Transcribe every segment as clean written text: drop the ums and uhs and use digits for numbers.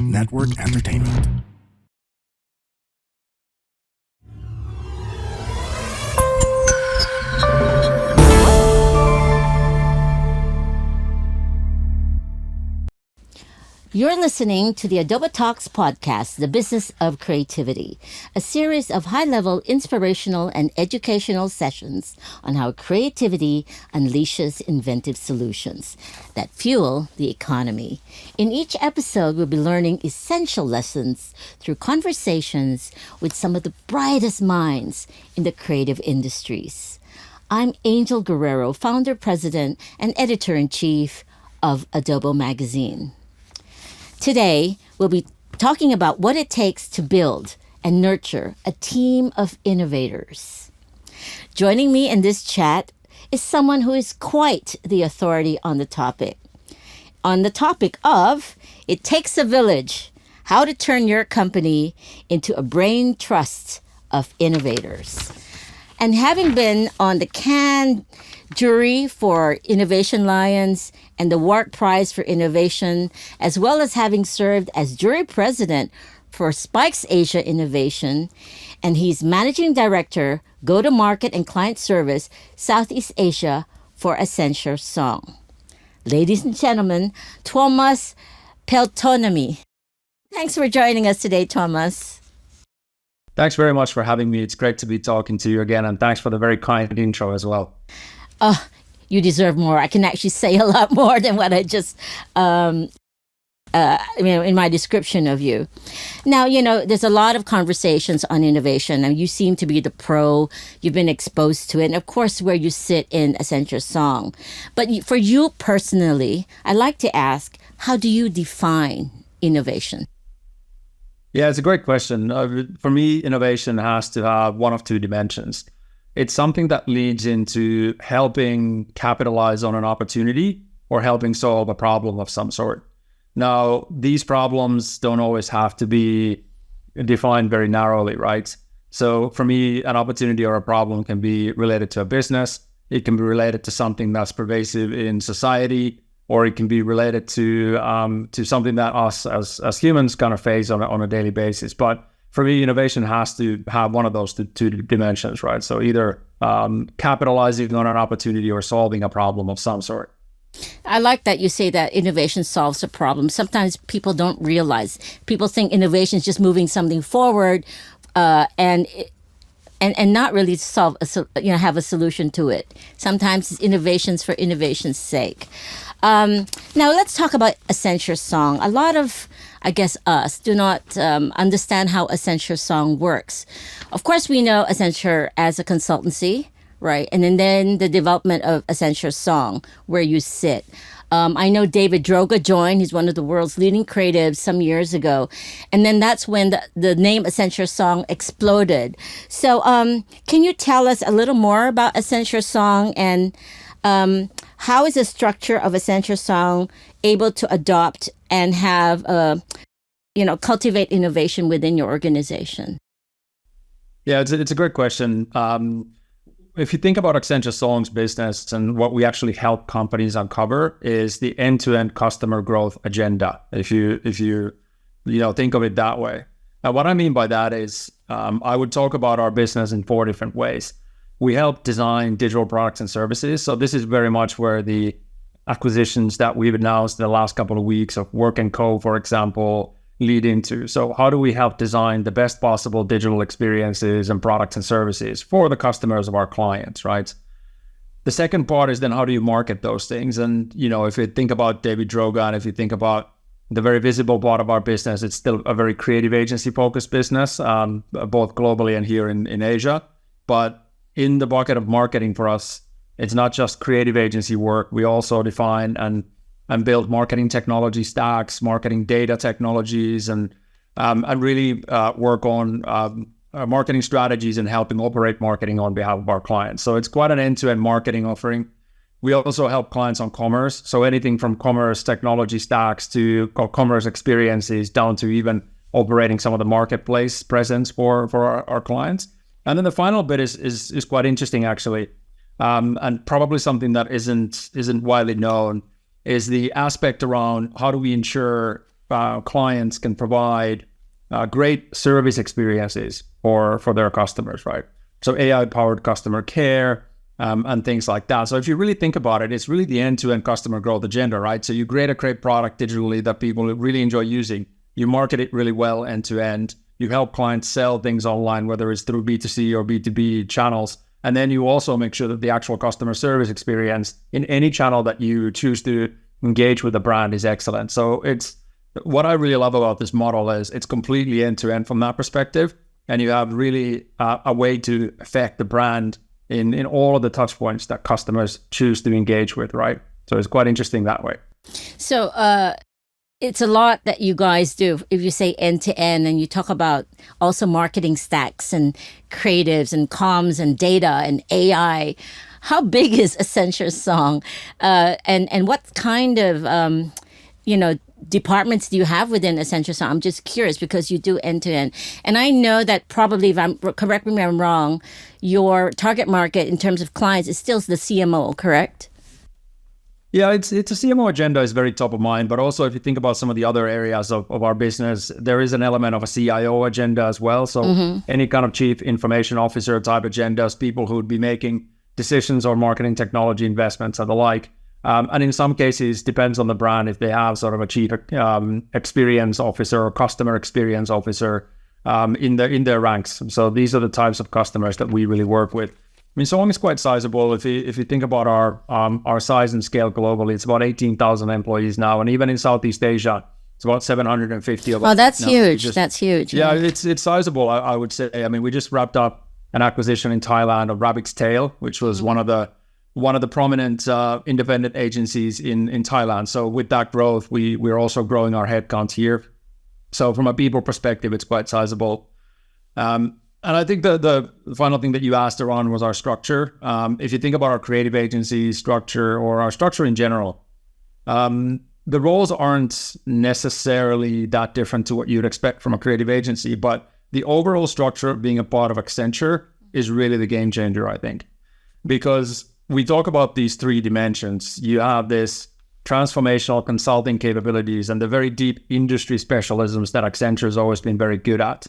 Network Entertainment. You're listening to the Adobe Talks podcast, The Business of Creativity, a series of high-level inspirational and educational sessions on how creativity unleashes inventive solutions that fuel the economy. In each episode, we'll be learning essential lessons through conversations with some of the brightest minds in the creative industries. I'm Angel Guerrero, founder, president, and editor-in-chief of Adobe Magazine. Today, we'll be talking about what it takes to build and nurture a team of innovators. Joining me in this chat is someone who is quite the authority on the topic. On the topic of It Takes a Village, how to turn your company into a brain trust of innovators. And having been on the Cannes jury for Innovation Lions and the Wart Prize for Innovation, as well as having served as jury president for Spikes Asia Innovation, and he's managing director, go-to-market and client service, Southeast Asia for Accenture Song. Ladies and gentlemen, Tuomas Peltoniemi. Thanks for joining us today, Tuomas. Thanks very much for having me. It's great to be talking to you again, and thanks for the very kind intro as well. You deserve more. I can actually say a lot more than what I just, in my description of you. Now, there's a lot of conversations on innovation, and you seem to be the pro. You've been exposed to it, and of course, where you sit in Accenture Song. But for you personally, I'd like to ask, how do you define innovation? Yeah, it's a great question. For me, innovation has to have one of two dimensions. It's something that leads into helping capitalize on an opportunity or helping solve a problem of some sort. Now, these problems don't always have to be defined very narrowly, right? So for me, an opportunity or a problem can be related to a business. It can be related to something that's pervasive in society, or it can be related to something that us as humans kind of face on a daily basis. But for me, innovation has to have one of those two dimensions, right? So either capitalizing on an opportunity or solving a problem of some sort. I like that you say that innovation solves a problem. Sometimes people don't realize. People think innovation is just moving something forward, and not really solve have a solution to it. Sometimes it's innovations for innovation's sake. Now let's talk about Accenture Song. A lot of, I guess, us do not understand how Accenture Song works. Of course, we know Accenture as a consultancy, right? And then the development of Accenture Song, where you sit. I know David Droga joined. He's one of the world's leading creatives some years ago. And then that's when the name Accenture Song exploded. So can you tell us a little more about Accenture Song, and how is the structure of Accenture Song able to adopt and have, cultivate innovation within your organization? Yeah, it's a great question. If you think about Accenture Song's business, and what we actually help companies uncover is the end-to-end customer growth agenda. If you think of it that way. Now, what I mean by that is I would talk about our business in 4 different ways. We help design digital products and services. So this is very much where the acquisitions that we've announced in the last couple of weeks of Work & Co, for example, lead into. So how do we help design the best possible digital experiences and products and services for the customers of our clients, right? The second part is then how do you market those things? And, if you think about David Droga, and if you think about the very visible part of our business, it's still a very creative agency focused business, both globally and here in Asia. But in the bucket of marketing for us, it's not just creative agency work. We also define and build marketing technology stacks, marketing data technologies, and really work on marketing strategies and helping operate marketing on behalf of our clients. So it's quite an end-to-end marketing offering. We also help clients on commerce. So anything from commerce technology stacks to commerce experiences down to even operating some of the marketplace presence for our clients. And then the final bit is quite interesting, actually, and probably something that isn't widely known, is the aspect around how do we ensure clients can provide great service experiences for their customers, right? So AI-powered customer care and things like that. So if you really think about it, it's really the end-to-end customer growth agenda, right? So you create a great product digitally that people really enjoy using. You market it really well end-to-end. You help clients sell things online, whether it's through B2C or B2B channels. And then you also make sure that the actual customer service experience in any channel that you choose to engage with the brand is excellent. So it's what I really love about this model is it's completely end-to-end from that perspective. And you have really a way to affect the brand in all of the touch points that customers choose to engage with, right? So it's quite interesting that way. So it's a lot that you guys do. If you say end to end, and you talk about also marketing stacks and creatives and comms and data and AI, how big is Accenture Song? And what kind of departments do you have within Accenture Song? I'm just curious because you do end to end, and I know that probably, if I'm correct me if I'm wrong, your target market in terms of clients is still the CMO, correct? Yeah, it's a CMO agenda is very top of mind, but also if you think about some of the other areas of our business, there is an element of a CIO agenda as well. So any kind of chief information officer type agendas, people who would be making decisions on marketing technology investments and the like. And in some cases, depends on the brand, if they have sort of a chief experience officer or customer experience officer in their ranks. So these are the types of customers that we really work with. I mean, Song is quite sizable. If you think about our size and scale globally, it's about 18,000 employees now, and even in Southeast Asia, it's about 750 of us. Oh, that's huge. That's huge. Yeah, it's sizable. I would say. I mean, we just wrapped up an acquisition in Thailand of Rabbit's Tail, which was one of the prominent independent agencies in Thailand. So with that growth, we're also growing our headcount here. So from a people perspective, it's quite sizable. And I think the final thing that you asked around was our structure. If you think about our creative agency structure or our structure in general, the roles aren't necessarily that different to what you'd expect from a creative agency, but the overall structure of being a part of Accenture is really the game changer, I think, because we talk about these three dimensions. You have this transformational consulting capabilities and the very deep industry specialisms that Accenture has always been very good at.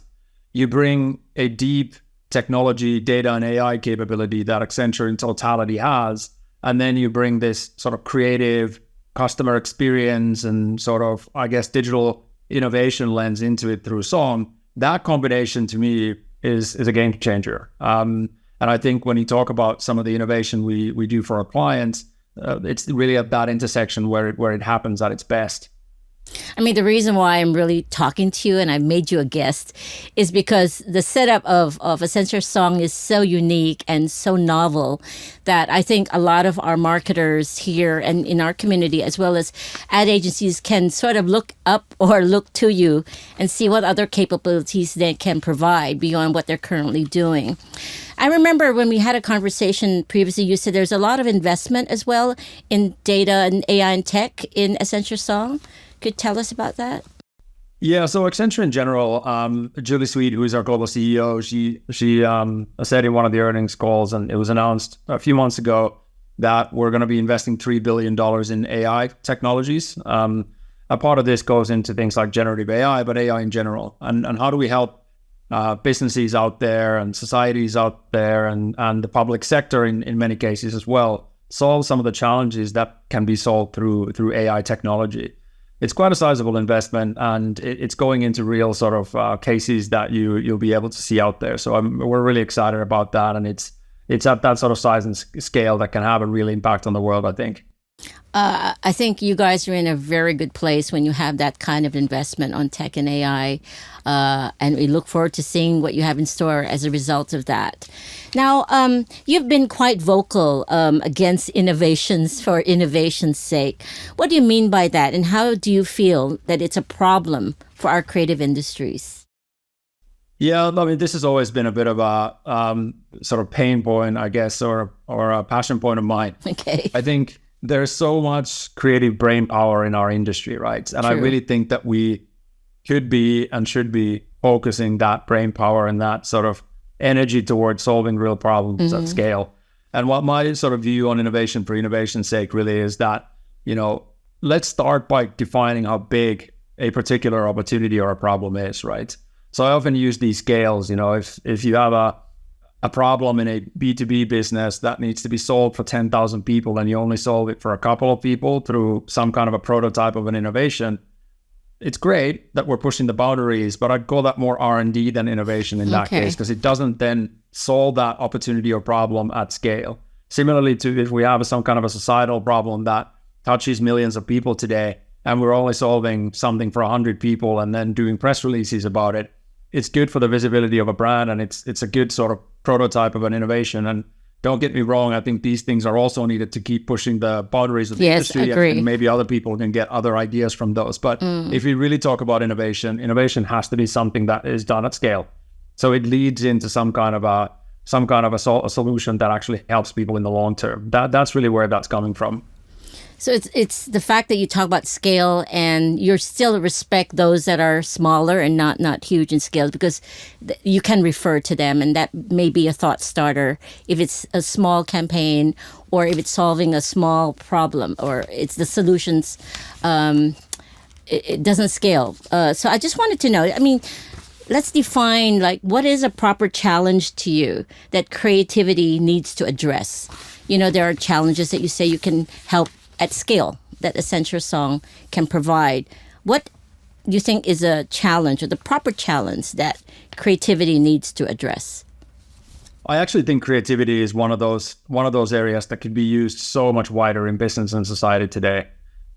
You bring a deep technology, data, and AI capability that Accenture in totality has, and then you bring this sort of creative customer experience and sort of, I guess, digital innovation lens into it through Song. That combination to me is a game changer. And I think when you talk about some of the innovation we do for our clients, it's really at that intersection where it happens at its best. I mean, the reason why I'm really talking to you and I made you a guest is because the setup of Accenture Song is so unique and so novel that I think a lot of our marketers here and in our community, as well as ad agencies, can sort of look up or look to you and see what other capabilities they can provide beyond what they're currently doing. I remember when we had a conversation previously, you said there's a lot of investment as well in data and AI and tech in Accenture Song. Could you tell us about that? Yeah, so Accenture in general, Julie Sweet, who is our global CEO, she said in one of the earnings calls, and it was announced a few months ago, that we're going to be investing $3 billion in AI technologies. A part of this goes into things like generative AI, but AI in general. And how do we help businesses out there and societies out there and the public sector in many cases as well solve some of the challenges that can be solved through AI technology? It's quite a sizable investment, and it's going into real sort of cases that you'll be able to see out there. So we're really excited about that, and it's at that sort of size and scale that can have a real impact on the world, I think. I think you guys are in a very good place when you have that kind of investment on tech and AI, and we look forward to seeing what you have in store as a result of that. Now, you've been quite vocal against innovations for innovation's sake. What do you mean by that, and how do you feel that it's a problem for our creative industries? Yeah, I mean, this has always been a bit of a sort of pain point, I guess, or a passion point of mine. Okay. I think there's so much creative brain power in our industry, right? And True. I really think that we could be and should be focusing that brain power and that sort of energy towards solving real problems at scale. And what my sort of view on innovation for innovation's sake really is that, let's start by defining how big a particular opportunity or a problem is, right? So I often use these scales. If you have a problem in a B2B business that needs to be solved for 10,000 people and you only solve it for a couple of people through some kind of a prototype of an innovation, it's great that we're pushing the boundaries, but I'd call that more R&D than innovation in that case, because it doesn't then solve that opportunity or problem at scale. Similarly to if we have some kind of a societal problem that touches millions of people today, and we're only solving something for 100 people and then doing press releases about it, it's good for the visibility of a brand, and it's a good sort of prototype of an innovation. And don't get me wrong, I think these things are also needed to keep pushing the boundaries of the industry. Agree. And maybe other people can get other ideas from those. But if we really talk about innovation has to be something that is done at scale. So it leads into some kind of a solution that actually helps people in the long term. That's really where that's coming from. So it's the fact that you talk about scale and you still respect those that are smaller and not huge in scale, because you can refer to them, and that may be a thought starter if it's a small campaign or if it's solving a small problem or it's the solutions. It doesn't scale. So I just wanted to know, let's define, what is a proper challenge to you that creativity needs to address? There are challenges that you say you can help at scale that Accenture Song can provide. What do you think is a challenge, or the proper challenge that creativity needs to address? I actually think creativity is one of those areas that could be used so much wider in business and society today.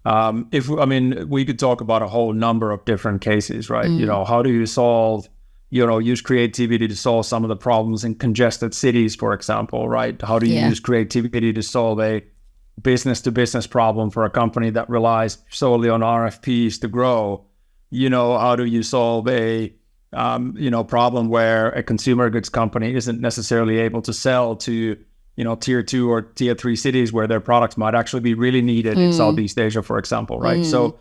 We could talk about a whole number of different cases, right? How do you solve, use creativity to solve some of the problems in congested cities, for example, right? How do you use creativity to solve a business-to-business problem for a company that relies solely on RFPs to grow? How do you solve a problem where a consumer goods company isn't necessarily able to sell to tier 2 or tier 3 cities where their products might actually be really needed in Southeast Asia, for example, right? So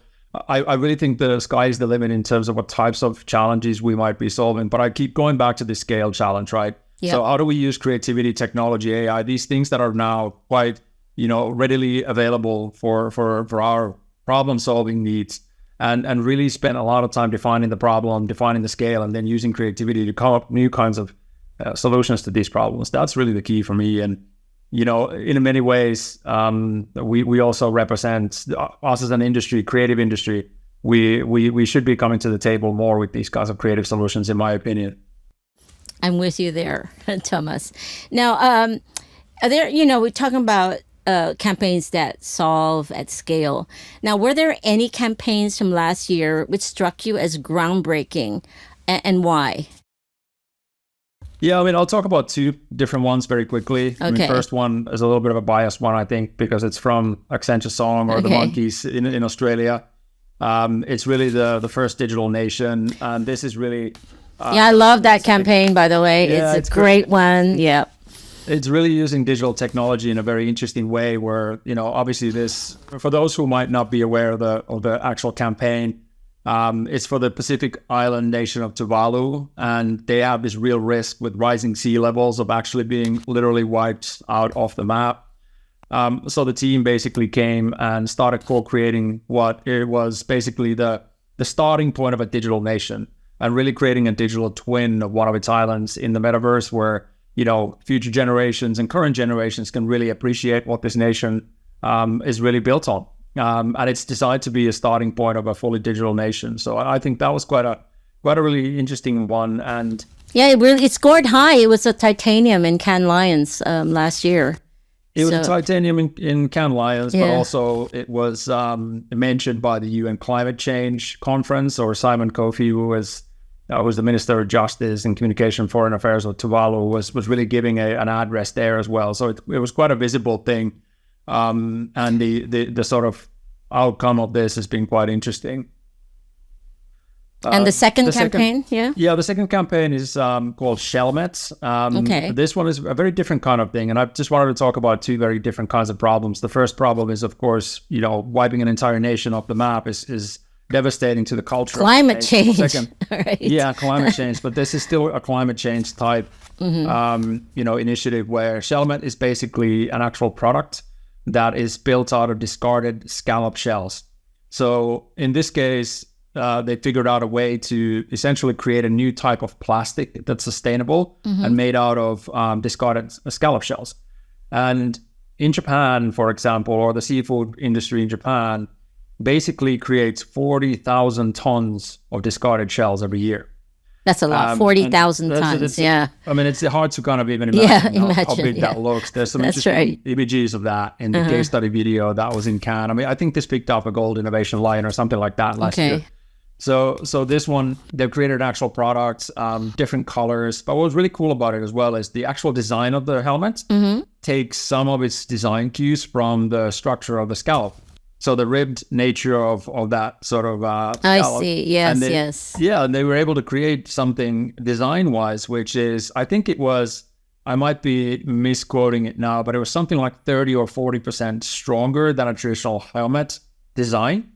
I really think the sky is the limit in terms of what types of challenges we might be solving, but I keep going back to the scale challenge, right? So how do we use creativity, technology, AI, these things that are now quite readily available for our problem-solving needs, and really spend a lot of time defining the problem, defining the scale, and then using creativity to come up with new kinds of solutions to these problems. That's really the key for me. And, in many ways, we also represent, us as an industry, creative industry, we should be coming to the table more with these kinds of creative solutions, in my opinion. I'm with you there, Tuomas. Now, are there, we're talking about campaigns that solve at scale. Now, were there any campaigns from last year which struck you as groundbreaking, and why? Yeah, I'll talk about two different ones very quickly. Okay. First one is a little bit of a biased one, I think, because it's from Accenture Song or the Monkeys in Australia. It's really the first digital nation, and this is really... I love that campaign, by the way. It's a great one. Yeah. It's really using digital technology in a very interesting way where, obviously this, for those who might not be aware of the actual campaign, it's for the Pacific island nation of Tuvalu, and they have this real risk with rising sea levels of actually being literally wiped out off the map. So the team basically came and started co-creating what it was basically the starting point of a digital nation, and really creating a digital twin of one of its islands in the metaverse where future generations and current generations can really appreciate what this nation is really built on. And it's designed to be a starting point of a fully digital nation. So I think that was quite a really interesting one. And it scored high. It was a titanium in Cannes Lions last year. It was a titanium in Cannes Lions, but also it was mentioned by the UN Climate Change Conference, or Simon Kofi, who was the Minister of Justice and Communication Foreign Affairs of Tuvalu, was really giving an address there as well. So it was quite a visible thing. And the sort of outcome of this has been quite interesting. And the second campaign, the second campaign is called Shelmet. This one is a very different kind of thing, and I just wanted to talk about two very different kinds of problems. The first problem is, of course, wiping an entire nation off the map is devastating to the culture. Climate change. Right. Yeah, climate change. But this is still a climate change type, initiative where Shelmet is basically an actual product that is built out of discarded scallop shells. So in this case, they figured out a way to essentially create a new type of plastic that's sustainable and made out of discarded scallop shells. And in Japan, for example, or the seafood industry in Japan, basically creates 40,000 tons of discarded shells every year. That's a lot, 40,000 tons, yeah. I mean, it's hard to kind of even imagine, how big that looks. There's some That's interesting images of that in the case study video that was in Cannes. I mean, I think this picked up a Gold Innovation Lion or something like that last year. So this one, they've created actual products, different colors. But what was really cool about it as well is the actual design of the helmet takes some of its design cues from the structure of the scallop. So the ribbed nature of that sort of scallop. I see. Yes, yes. Yeah, and they were able to create something design-wise, which is, I think it was, I might be misquoting it now, but it was something like 30 or 40% stronger than a traditional helmet design.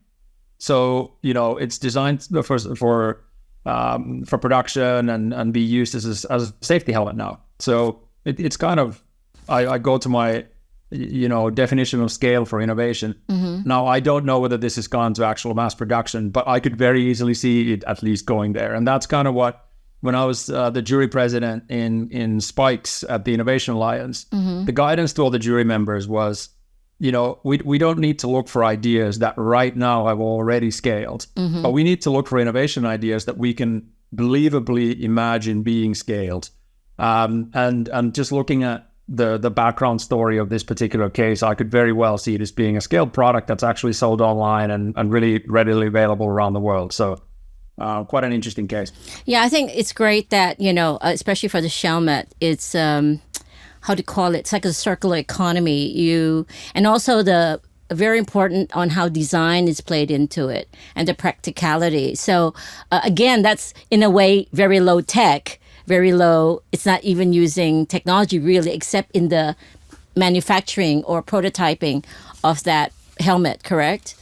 So, it's designed for production and be used as a safety helmet now. So it's kind of, I go to my definition of scale for innovation. Now, I don't know whether this has gone to actual mass production, but I could very easily see it at least going there. And that's kind of what, when I was the jury president in Spikes at the Innovation Alliance, the guidance to all the jury members was, we don't need to look for ideas that right now have already scaled, but we need to look for innovation ideas that we can believably imagine being scaled. And just looking at the background story of this particular case, I could very well see it as being a scaled product that's actually sold online and really readily available around the world. So quite an interesting case. Yeah, I think it's great that, especially for the helmet, it's, how to call it, it's like a circular economy. And also very important on how design is played into it and the practicality. So again, that's in a way very low tech. Very low. It's not even using technology really, except in the manufacturing or prototyping of that helmet, correct?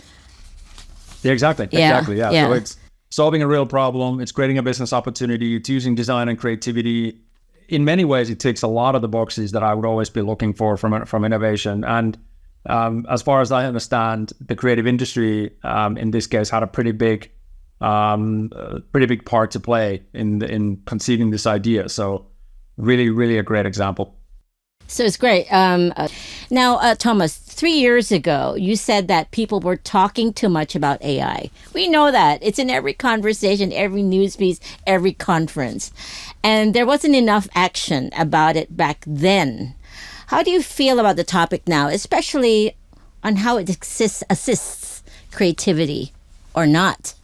Yeah, exactly. Yeah. So it's solving a real problem. It's creating a business opportunity. It's using design and creativity. In many ways, it ticks a lot of the boxes that I would always be looking for from innovation. And as far as I understand, the creative industry in this case had a pretty big part to play in conceiving this idea. So really, really a great example. So it's great. Now, Tuomas, 3 years ago, you said that people were talking too much about AI. We know that. It's in every conversation, every news piece, every conference. And there wasn't enough action about it back then. How do you feel about the topic now, especially on how it assists creativity or not?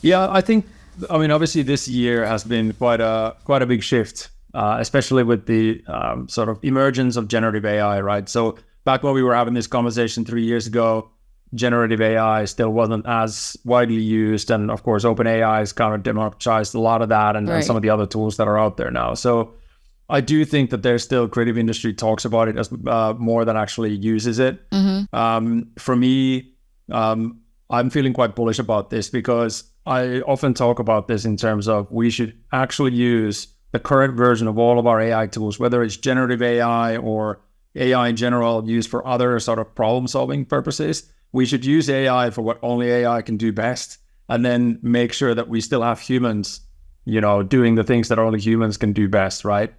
Yeah, obviously this year has been quite a big shift, especially with the sort of emergence of generative AI, right? So back when we were having this conversation 3 years ago, generative AI still wasn't as widely used. And of course, OpenAI has kind of democratized a lot of that and some of the other tools that are out there now. So I do think that there's still creative industry talks about it as more than actually uses it. For me, I'm feeling quite bullish about this because I often talk about this in terms of we should actually use the current version of all of our AI tools, whether it's generative AI or AI in general used for other sort of problem-solving purposes. We should use AI for what only AI can do best, and then make sure that we still have humans, doing the things that only humans can do best, right?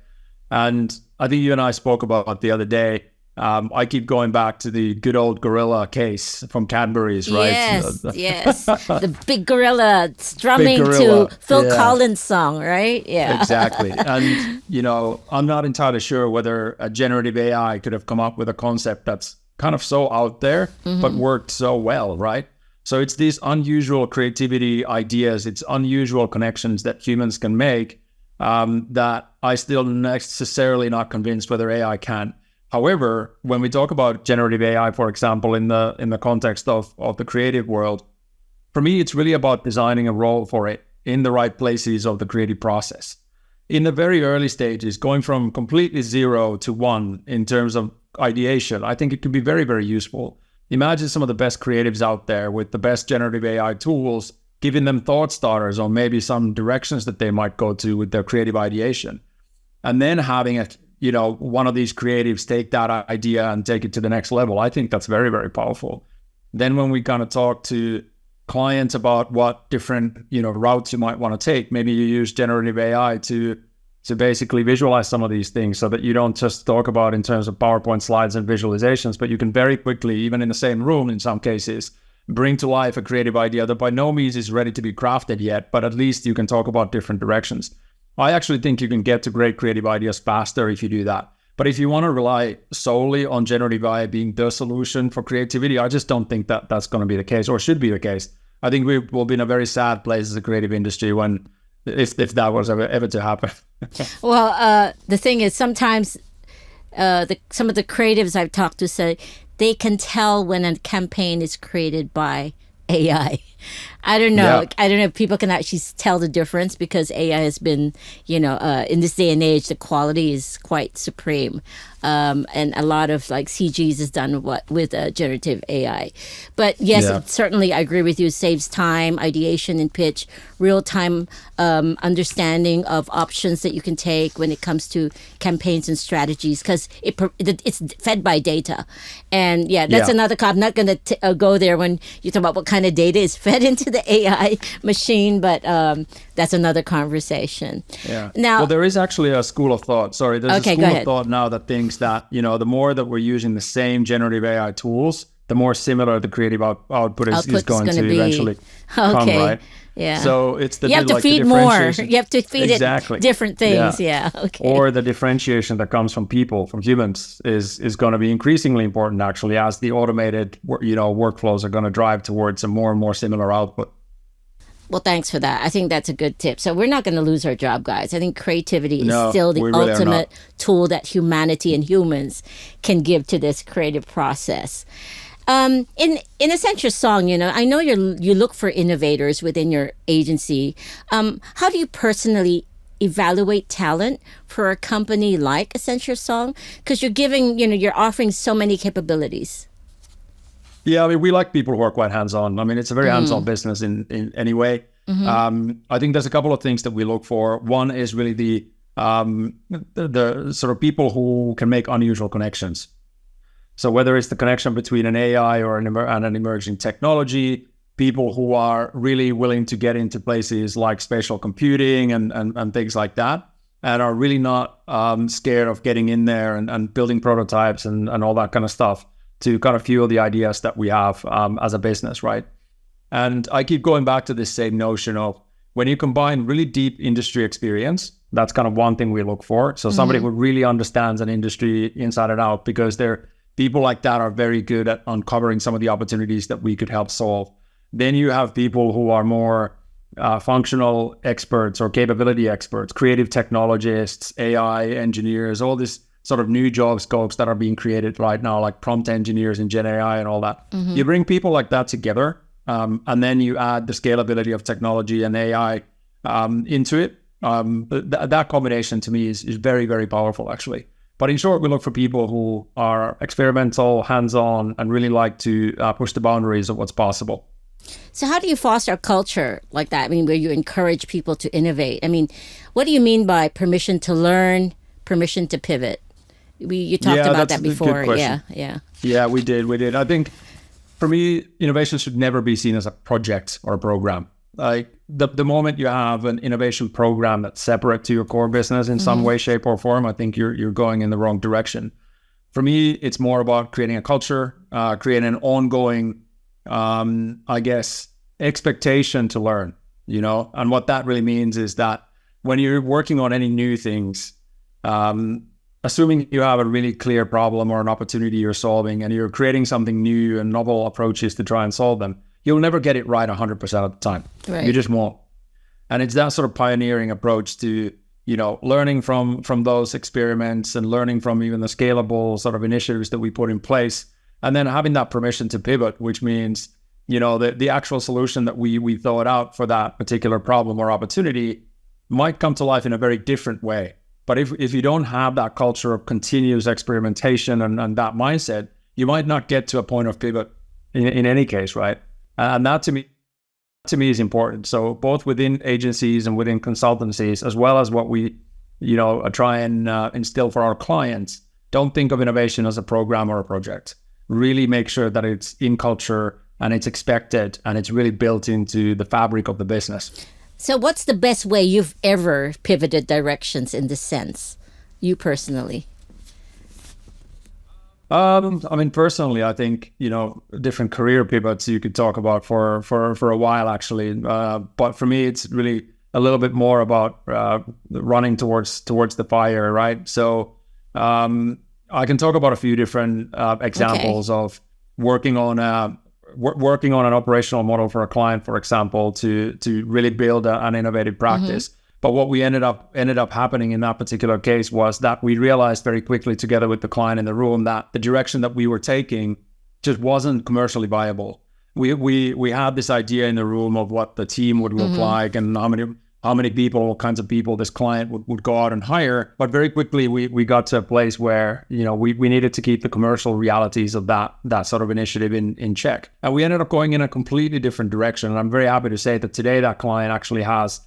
And I think you and I spoke about the other day. I keep going back to the good old gorilla case from Cadbury's, right? Yes. The big gorilla strumming to Phil Collins' song, right? Yeah. Exactly. And, I'm not entirely sure whether a generative AI could have come up with a concept that's kind of so out there, but worked so well, right? So it's these unusual creativity ideas, it's unusual connections that humans can make that I still necessarily not convinced whether AI can. However, when we talk about generative AI, for example, in the context of the creative world, for me, it's really about designing a role for it in the right places of the creative process. In the very early stages, going from completely 0 to 1 in terms of ideation, I think it can be very, very useful. Imagine some of the best creatives out there with the best generative AI tools, giving them thought starters or maybe some directions that they might go to with their creative ideation. And then having one of these creatives take that idea and take it to the next level. I think that's very, very powerful. Then when we kind of talk to clients about what different, routes you might want to take. Maybe you use generative AI to basically visualize some of these things so that you don't just talk about in terms of PowerPoint slides and visualizations, but you can very quickly, even in the same room in some cases, bring to life a creative idea that by no means is ready to be crafted yet, but at least you can talk about different directions. I actually think you can get to great creative ideas faster if you do that. But if you want to rely solely on generative AI being the solution for creativity, I just don't think that that's going to be the case or should be the case. I think we will be in a very sad place as a creative industry if that was ever to happen. Well, the thing is, sometimes some of the creatives I've talked to say they can tell when a campaign is created by AI. I don't know. Yeah. I don't know if people can actually tell the difference because AI has been, in this day and age, the quality is quite supreme. And a lot of like CGs is done with generative AI. But yes, Yeah. certainly I agree with you. It saves time, ideation and pitch, real-time understanding of options that you can take when it comes to campaigns and strategies because it's fed by data. And that's another. I'm not going to go there when you talk about what kind of data is fed into the AI machine, but that's another conversation. Yeah. Now, well, there is actually a school of thought. Sorry, there's Okay, a go school ahead. of thought now that thinks that, the more that we're using the same generative AI tools, the more similar the creative output is Output's going to gonna be. eventually come, Okay. right? Yeah. So it's you have to the feed more. differentiation. You have to feed Exactly. it different things. Yeah. Okay. Or the differentiation that comes from people, from humans, is going to be increasingly important actually as the automated, workflows are going to drive towards a more and more similar output. Well, thanks for that. I think that's a good tip. So we're not going to lose our job, guys. I think creativity is No, still the we really are ultimate not. tool that humanity and humans can give to this creative process. In Accenture Song, I know you look for innovators within your agency. How do you personally evaluate talent for a company like Accenture Song? Because you're offering so many capabilities. Yeah, I mean, we like people who are quite hands-on. I mean, it's a very hands-on business in any way. I think there's a couple of things that we look for. One is really the sort of people who can make unusual connections. So whether it's the connection between an AI or an emerging technology, people who are really willing to get into places like spatial computing and things like that, and are really not scared of getting in there and building prototypes and all that kind of stuff to kind of fuel the ideas that we have as a business, right? And I keep going back to this same notion of when you combine really deep industry experience, that's kind of one thing we look for. So somebody who really understands an industry inside and out, because people like that are very good at uncovering some of the opportunities that we could help solve. Then you have people who are more functional experts or capability experts, creative technologists, AI engineers, all this sort of new job scopes that are being created right now, like prompt engineers in Gen AI and all that. You bring people like that together, and then you add the scalability of technology and AI into it. That combination to me is very, very powerful, actually. But in short, we look for people who are experimental, hands-on, and really like to push the boundaries of what's possible. So how do you foster a culture like that? I mean, where you encourage people to innovate? I mean, what do you mean by permission to learn, permission to pivot? You talked about that before. Yeah, we did. I think for me, innovation should never be seen as a project or a program. Like the moment you have an innovation program that's separate to your core business in some way, shape, or form, I think you're going in the wrong direction. For me, it's more about creating a culture, creating an ongoing, expectation to learn. And what that really means is that when you're working on any new things, assuming you have a really clear problem or an opportunity you're solving and you're creating something new and novel approaches to try and solve them, you'll never get it right 100% of the time. Right. You just won't. And it's that sort of pioneering approach to, learning from those experiments and learning from even the scalable sort of initiatives that we put in place, and then having that permission to pivot, which means, the actual solution that we thought out for that particular problem or opportunity might come to life in a very different way. But if you don't have that culture of continuous experimentation and that mindset, you might not get to a point of pivot in any case, right? And that to me is important. So both within agencies and within consultancies, as well as what we, try and instill for our clients, don't think of innovation as a program or a project. Really make sure that it's in culture, and it's expected, and it's really built into the fabric of the business. So what's the best way you've ever pivoted directions in this sense, you personally? I mean, personally, I think, different career pivots you could talk about for a while, actually. But for me, it's really a little bit more about running towards the fire, right? So I can talk about a few different examples of working on an operational model for a client, for example, to really build an innovative practice. But what we ended up happening in that particular case was that we realized very quickly together with the client in the room that the direction that we were taking just wasn't commercially viable. We had this idea in the room of what the team would look like and how many people, what kinds of people this client would go out and hire. But very quickly we got to a place where, we needed to keep the commercial realities of that sort of initiative in check. And we ended up going in a completely different direction. And I'm very happy to say that today that client actually has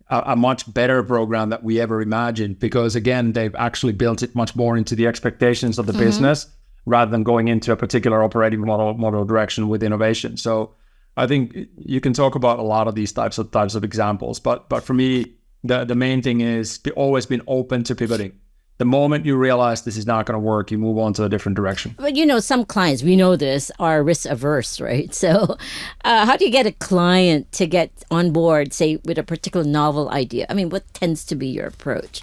a much better program that we ever imagined, because again, they've actually built it much more into the expectations of the business rather than going into a particular operating model direction with innovation. So I think you can talk about a lot of these types of examples, but for me, the main thing is always been open to pivoting. The moment you realize this is not going to work, you move on to a different direction. But some clients, we know this, are risk averse, right? So how do you get a client to get on board, say, with a particular novel idea? I mean, what tends to be your approach?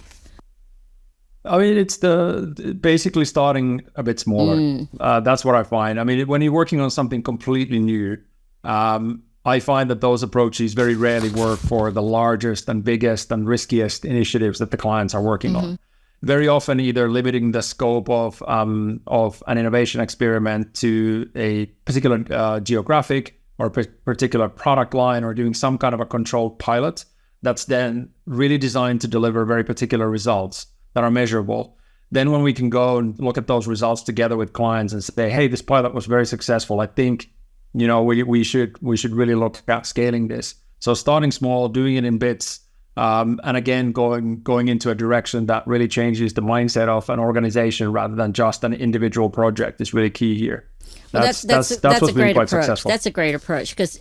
I mean, it's basically starting a bit smaller. That's what I find. I mean, when you're working on something completely new, I find that those approaches very rarely work for the largest and biggest and riskiest initiatives that the clients are working on. Very often either limiting the scope of an innovation experiment to a particular geographic or particular product line, or doing some kind of a controlled pilot that's then really designed to deliver very particular results that are measurable. Then when we can go and look at those results together with clients and say, hey, this pilot was very successful, I think we should really look at scaling this. So starting small, doing it in bits, and again, going into a direction that really changes the mindset of an organization rather than just an individual project is really key here. That's what's been quite successful. That's a great approach, because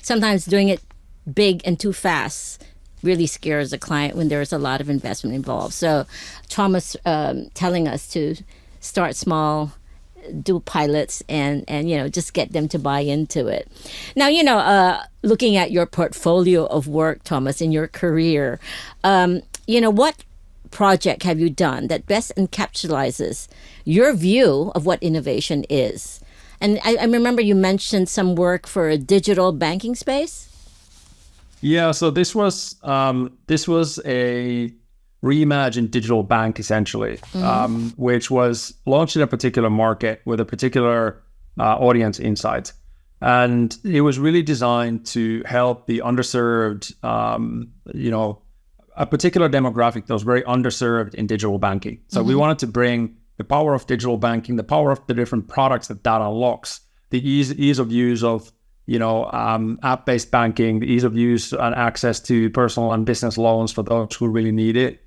sometimes doing it big and too fast really scares the client when there's a lot of investment involved. So Tuomas telling us to start small, do pilots, and just get them to buy into it. Now, looking at your portfolio of work, Tuomas, in your career, what project have you done that best encapsulates your view of what innovation is? And I remember you mentioned some work for a digital banking space. Yeah, so this was a reimagined digital bank, essentially, which was launched in a particular market with a particular audience insight. And it was really designed to help the underserved, a particular demographic that was very underserved in digital banking. So we wanted to bring the power of digital banking, the power of the different products that unlocks, the ease of use of app-based banking, the ease of use and access to personal and business loans for those who really need it.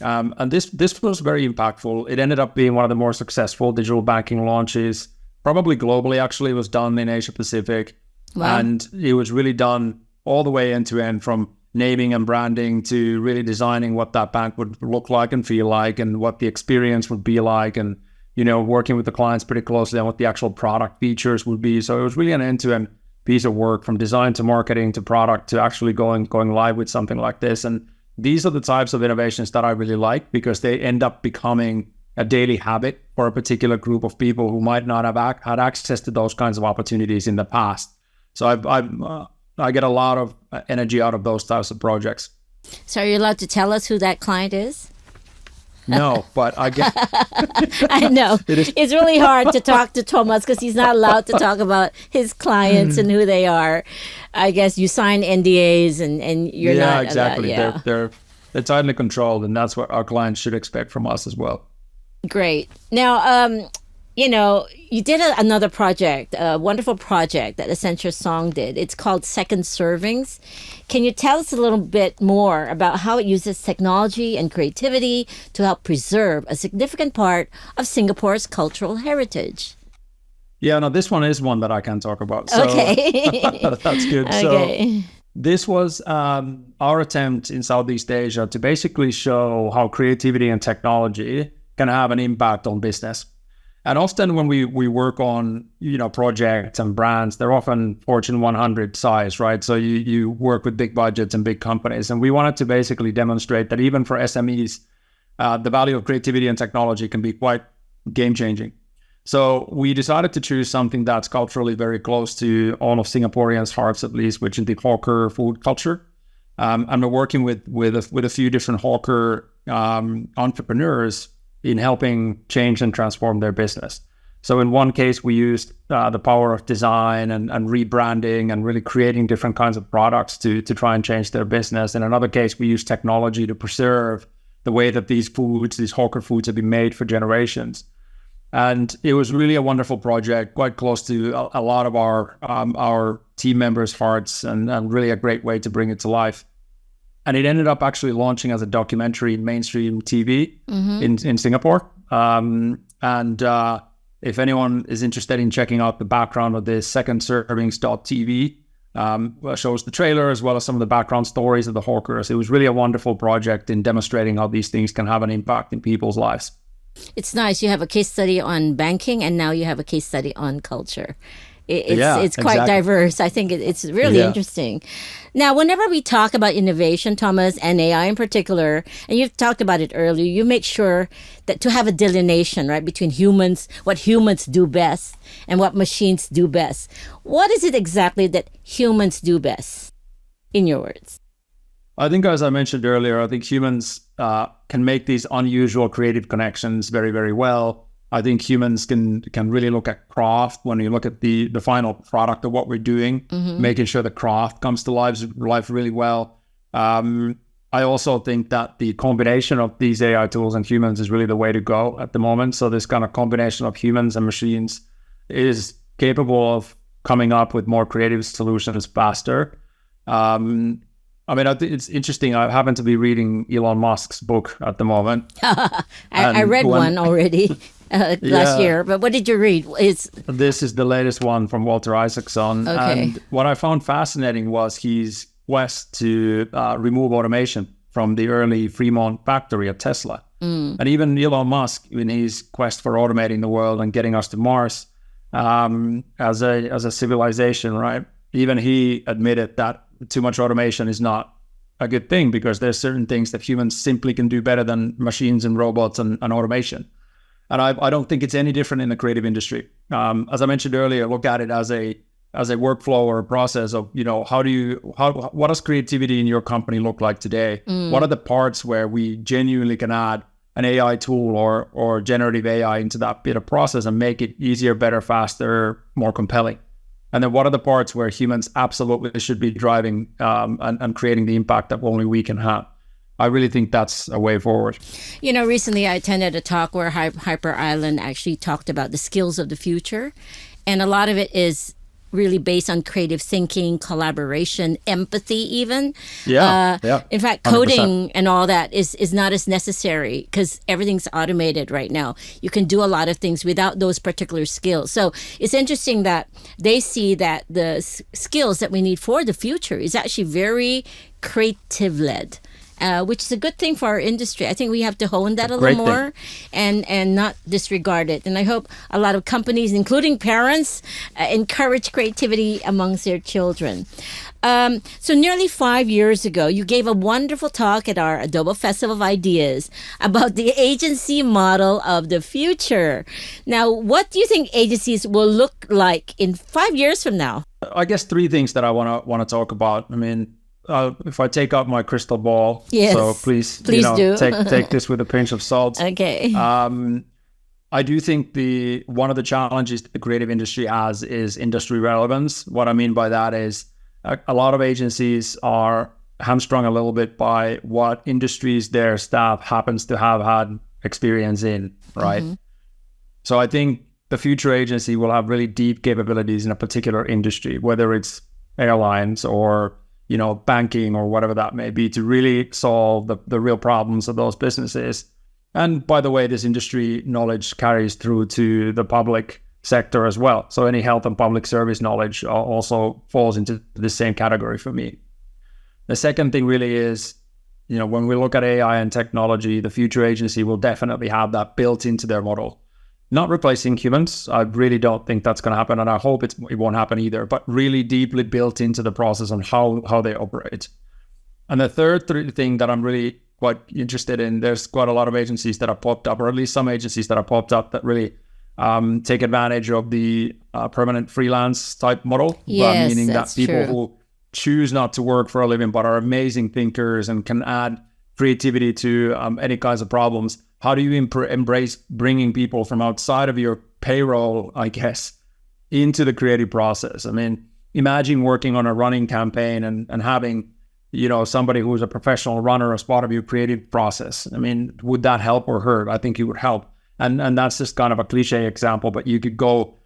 And this was very impactful. It ended up being one of the more successful digital banking launches, probably globally. Actually, it was done in Asia Pacific. Wow. And it was really done all the way end to end, from naming and branding to really designing what that bank would look like and feel like, and what the experience would be like, and working with the clients pretty closely on what the actual product features would be. So it was really an end-to-end piece of work, from design to marketing to product to actually going live with something like this. And these are the types of innovations that I really like, because they end up becoming a daily habit for a particular group of people who might not have had access to those kinds of opportunities in the past. So I get a lot of energy out of those types of projects. So are you allowed to tell us who that client is? No, but I get... I know. It's really hard to talk to Tuomas because he's not allowed to talk about his clients and who they are. I guess you sign NDAs and you're not... Yeah, exactly. Yeah. They're tightly controlled, and that's what our clients should expect from us as well. Great. Now, you did another project, a wonderful project that Accenture Song did. It's called Second Servings. Can you tell us a little bit more about how it uses technology and creativity to help preserve a significant part of Singapore's cultural heritage? Yeah, no, this one is one that I can talk about. So Okay. that's good. Okay. So this was our attempt in Southeast Asia to basically show how creativity and technology can have an impact on business. And often when we work on, projects and brands, they're often Fortune 100 size, right? So you work with big budgets and big companies. And we wanted to basically demonstrate that even for SMEs, the value of creativity and technology can be quite game changing. So we decided to choose something that's culturally very close to all of Singaporeans' hearts, at least, which is the hawker food culture. And we're working with a few different hawker entrepreneurs in helping change and transform their business. So in one case, we used the power of design and rebranding and really creating different kinds of products to try and change their business. In another case, we used technology to preserve the way that these hawker foods have been made for generations. And it was really a wonderful project, quite close to a lot of our team members' hearts, and really a great way to bring it to life. And it ended up actually launching as a documentary in mainstream TV in Singapore. If anyone is interested in checking out the background of this, secondservings.tv shows the trailer as well as some of the background stories of the hawkers. It was really a wonderful project in demonstrating how these things can have an impact in people's lives. It's nice. You have a case study on banking, and now you have a case study on culture. It's quite diverse. I think it's really interesting. Now, whenever we talk about innovation, Tuomas, and AI in particular, and you've talked about it earlier, you make sure that to have a delineation, right, between humans, what humans do best, and what machines do best. What is it exactly that humans do best, in your words? I think, as I mentioned earlier, I think humans can make these unusual creative connections very, very well. I think humans can really look at craft when you look at the final product of what we're doing, making sure the craft comes to life really well. I also think that the combination of these AI tools and humans is really the way to go at the moment. So this kind of combination of humans and machines is capable of coming up with more creative solutions faster. I think it's interesting. I happen to be reading Elon Musk's book at the moment. I read one already last year, but what did you read? This is the latest one from Walter Isaacson. Okay. And what I found fascinating was his quest to remove automation from the early Fremont factory at Tesla. And even Elon Musk, in his quest for automating the world and getting us to Mars as a civilization, right? Even he admitted that too much automation is not a good thing, because there's certain things that humans simply can do better than machines and robots and automation. And I don't think it's any different in the creative industry. As I mentioned earlier, look at it as a workflow or a process of, what does creativity in your company look like today? What are the parts where we genuinely can add an AI tool or generative AI into that bit of process and make it easier, better, faster, more compelling? And then what are the parts where humans absolutely should be driving and creating the impact that only we can have? I really think that's a way forward. Recently I attended a talk where Hyper Island actually talked about the skills of the future. And a lot of it is really based on creative thinking, collaboration, empathy even. In fact, 100%. Coding and all that is not as necessary because everything's automated right now. You can do a lot of things without those particular skills. So it's interesting that they see that the skills that we need for the future is actually very creative-led. Which is a good thing for our industry. I think we have to hone that a little more and not disregard it. And I hope a lot of companies, including parents, encourage creativity amongst their children. So nearly 5 years ago, you gave a wonderful talk at our Adobe Festival of Ideas about the agency model of the future. Now, what do you think agencies will look like in 5 years from now? I guess three things that I want to talk about. If I take out my crystal ball, so please do. take this with a pinch of salt. Okay. I do think one of the challenges the creative industry has is industry relevance. What I mean by that is a lot of agencies are hamstrung a little bit by what industries their staff happens to have had experience in, right? So I think the future agency will have really deep capabilities in a particular industry, whether it's airlines or banking or whatever that may be, to really solve the real problems of those businesses. And by the way, this industry knowledge carries through to the public sector as well. So any health and public service knowledge also falls into the same category for me. The second thing really is, when we look at AI and technology, the future agency will definitely have that built into their model. Not replacing humans. I really don't think that's going to happen, and I hope it won't happen either, but really deeply built into the process on how they operate. And the third thing that I'm really quite interested in, there's quite a lot of agencies that have popped up, or at least some agencies that have popped up that really take advantage of the permanent freelance type model. Yes, meaning that people true. who choose not to work for a living but are amazing thinkers and can add creativity to any kinds of problems. How do you embrace bringing people from outside of your payroll, I guess, into the creative process? I mean, imagine working on a running campaign and having, somebody who's a professional runner as part of your creative process. I mean, would that help or hurt? I think it would help. And that's just kind of a cliche example, but you could go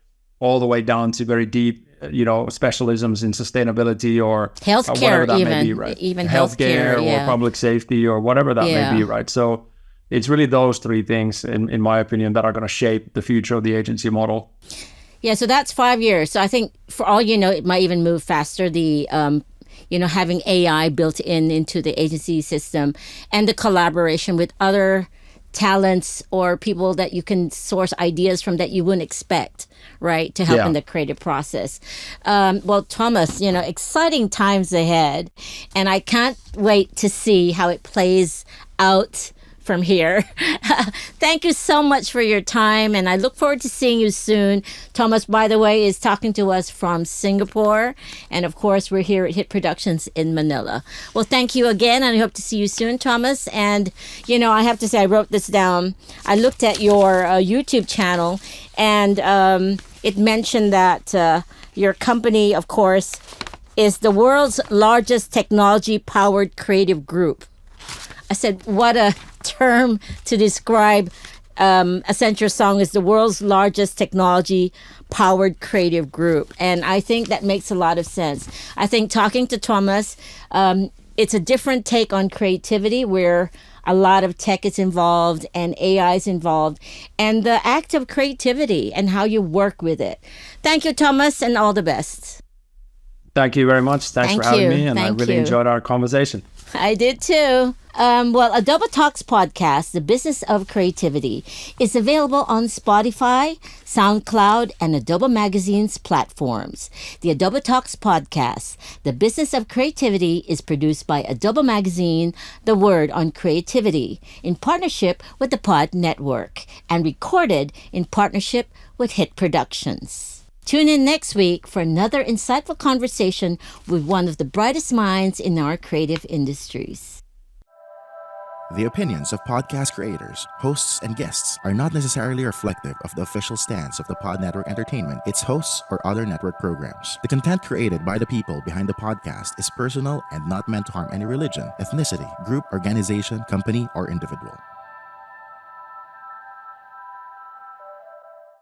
all the way down to very deep, specialisms in sustainability or healthcare, whatever that may be, right? Even healthcare yeah. or public safety or whatever that may be, right? So it's really those three things, in my opinion, that are going to shape the future of the agency model. Yeah, so that's 5 years. So I think for all you know, it might even move faster. The having AI built into the agency system and the collaboration with other talents or people that you can source ideas from that you wouldn't expect, right, to help in the creative process. Well, Tuomas, exciting times ahead, and I can't wait to see how it plays out from here. Thank you so much for your time, and I look forward to seeing you soon. Tuomas, by the way, is talking to us from Singapore, and of course, we're here at Hit Productions in Manila. Well, thank you again, and I hope to see you soon, Tuomas. And, I have to say, I wrote this down. I looked at your YouTube channel, and it mentioned that your company, of course, is the world's largest technology-powered creative group. I said, what a term to describe Accenture Song as the world's largest technology-powered creative group. And I think that makes a lot of sense. I think talking to Tuomas, it's a different take on creativity where a lot of tech is involved and AI is involved, and the act of creativity and how you work with it. Thank you, Tuomas, and all the best. Thank you very much. Thanks for having me, and I really enjoyed our conversation. I did too. Well, Adobe Talks podcast, The Business of Creativity, is available on Spotify, SoundCloud, and Adobe Magazine's platforms. The Adobe Talks podcast, The Business of Creativity, is produced by Adobe Magazine, The Word on Creativity, in partnership with the Pod Network, and recorded in partnership with Hit Productions. Tune in next week for another insightful conversation with one of the brightest minds in our creative industries. The opinions of podcast creators, hosts, and guests are not necessarily reflective of the official stance of the Pod Network Entertainment, its hosts, or other network programs. The content created by the people behind the podcast is personal and not meant to harm any religion, ethnicity, group, organization, company, or individual.